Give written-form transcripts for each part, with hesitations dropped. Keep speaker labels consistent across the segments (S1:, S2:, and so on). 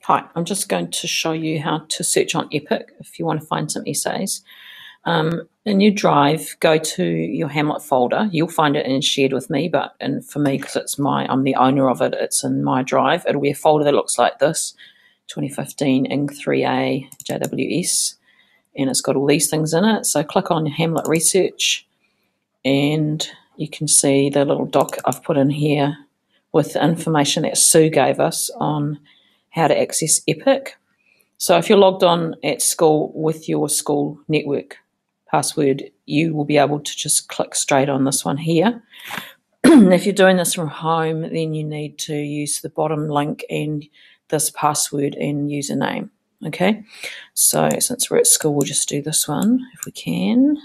S1: Hi, I'm just going to show you how to search on EPIC if you want to find some essays. In your drive, go to your Hamlet folder. You'll find it in shared with me, and for me, because I'm the owner of it, it's in my drive. It'll be a folder that looks like this, 2015 Inc 3A JWS, and it's got all these things in it. So click on Hamlet Research, and you can see the little doc I've put in here with the information that Sue gave us on how to access EPIC. So if you're logged on at school with your school network password, you will be able to just click straight on this one here. If you're doing this from home, then you need to use the bottom link and this password and username. Okay, so since we're at school, we'll just do this one if we can.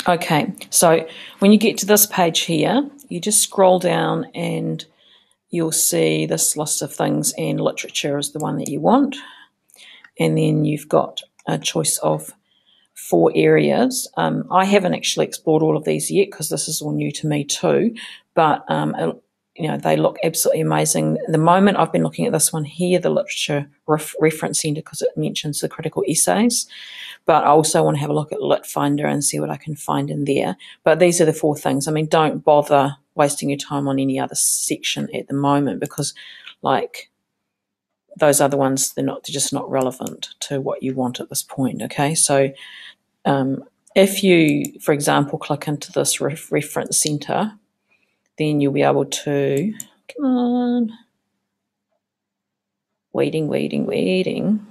S1: Okay, so when you get to this page here, you just scroll down and you'll see this list of things, and literature is the one that you want. And then you've got a choice of 4 areas. I haven't actually explored all of these yet because this is all new to me too, but they look absolutely amazing. At the moment, I've been looking at this one here, the Literature Reference Centre, because it mentions the critical essays. But I also want to have a look at Lit Finder and see what I can find in there. But these are the 4 things. I mean, don't bother wasting your time on any other section at the moment, because, like, those other ones, they're just not relevant to what you want at this point. Okay, so if you, for example, click into this reference centre, then you'll be able to, come on, waiting.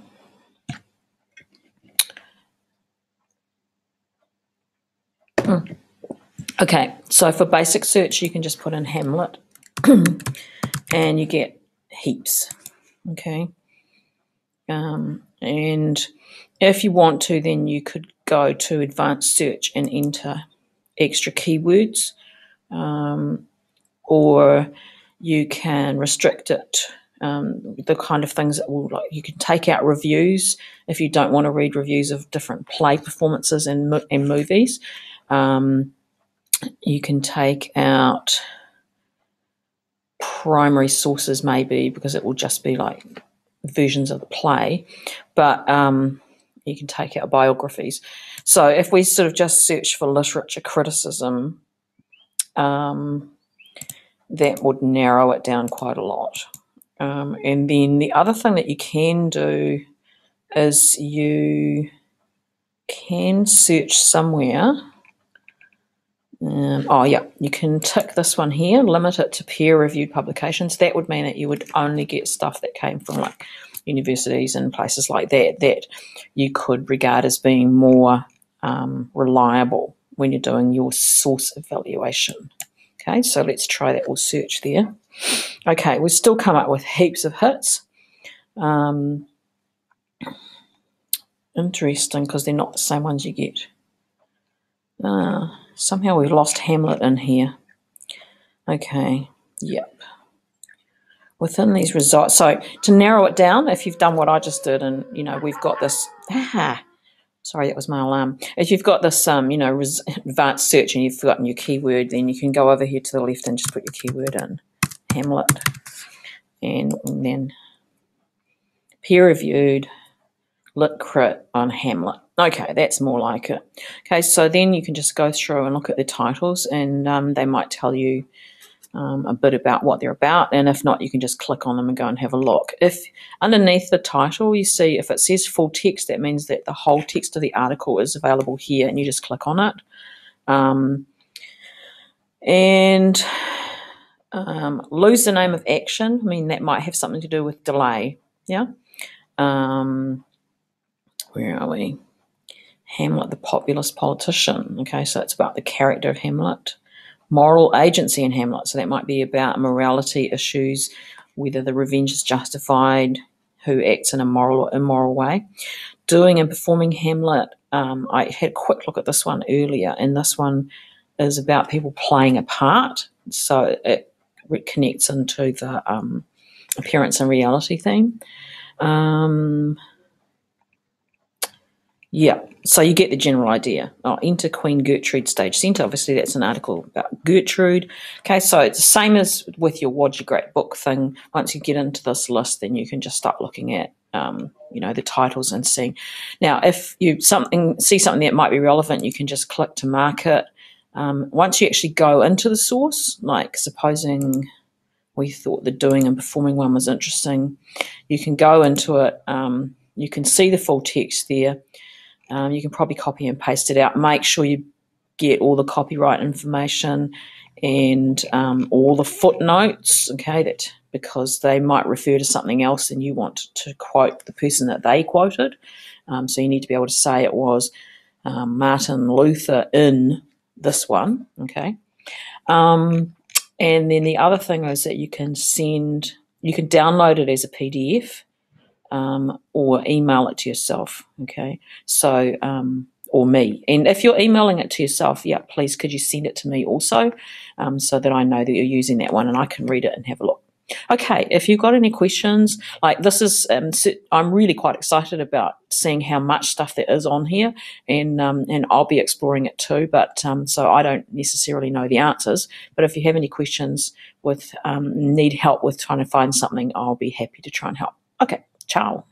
S1: Okay, so for basic search, you can just put in Hamlet and you get heaps. Okay, and if you want to, then you could go to advanced search and enter extra keywords, or you can restrict it, the kind of things that will, like, you can take out reviews if you don't want to read reviews of different play performances and movies. You can take out primary sources, maybe, because it will just be like versions of the play, but you can take out biographies. So if we sort of just search for literature criticism, that would narrow it down quite a lot. And then the other thing that you can do is you can search somewhere. You can tick this one here, limit it to peer-reviewed publications. That would mean that you would only get stuff that came from, like, universities and places like that you could regard as being more reliable when you're doing your source evaluation. Okay, so let's try that. We'll search there. Okay, we've still come up with heaps of hits. Interesting, because they're not the same ones you get. Somehow we've lost Hamlet in here. Okay, yep. Within these results, so to narrow it down, if you've done what I just did, and we've got this. Sorry, that was my alarm. If you've got this, advanced search and you've forgotten your keyword, then you can go over here to the left and just put your keyword in, Hamlet, and then peer-reviewed lit crit on Hamlet. Okay, that's more like it. Okay, so then you can just go through and look at the titles, and they might tell you a bit about what they're about, and if not, you can just click on them and go and have a look. If underneath the title you see, if it says full text, that means that the whole text of the article is available here, and you just click on it. Lose the name of action, I mean, that might have something to do with delay. Yeah. Where are we? Hamlet, the populist politician. Okay, so it's about the character of Hamlet. Moral agency in Hamlet, so that might be about morality issues, whether the revenge is justified, who acts in a moral or immoral way. Doing and performing Hamlet, I had a quick look at this one earlier, and this one is about people playing a part, so it connects into the appearance and reality theme. Yeah, so you get the general idea. Oh, enter Queen Gertrude Stage Centre. Obviously, that's an article about Gertrude. Okay, so it's the same as with your What's Your Great Book thing. Once you get into this list, then you can just start looking at, the titles and seeing. Now, if you see something that might be relevant, you can just click to mark it. Once you actually go into the source, like supposing we thought the doing and performing one was interesting, you can go into it. You can see the full text there. You can probably copy and paste it out. Make sure you get all the copyright information and all the footnotes, okay, because they might refer to something else and you want to quote the person that they quoted. So you need to be able to say it was Martin Luther in this one, okay. And then the other thing is that you can download it as a PDF. Or email it to yourself, okay? So, or me. And if you're emailing it to yourself, yeah, please could you send it to me also, so that I know that you're using that one and I can read it and have a look. Okay, if you've got any questions, like this is, I'm really quite excited about seeing how much stuff there is on here, and I'll be exploring it too, but so I don't necessarily know the answers, but if you have any questions need help with trying to find something, I'll be happy to try and help. Okay. Ciao.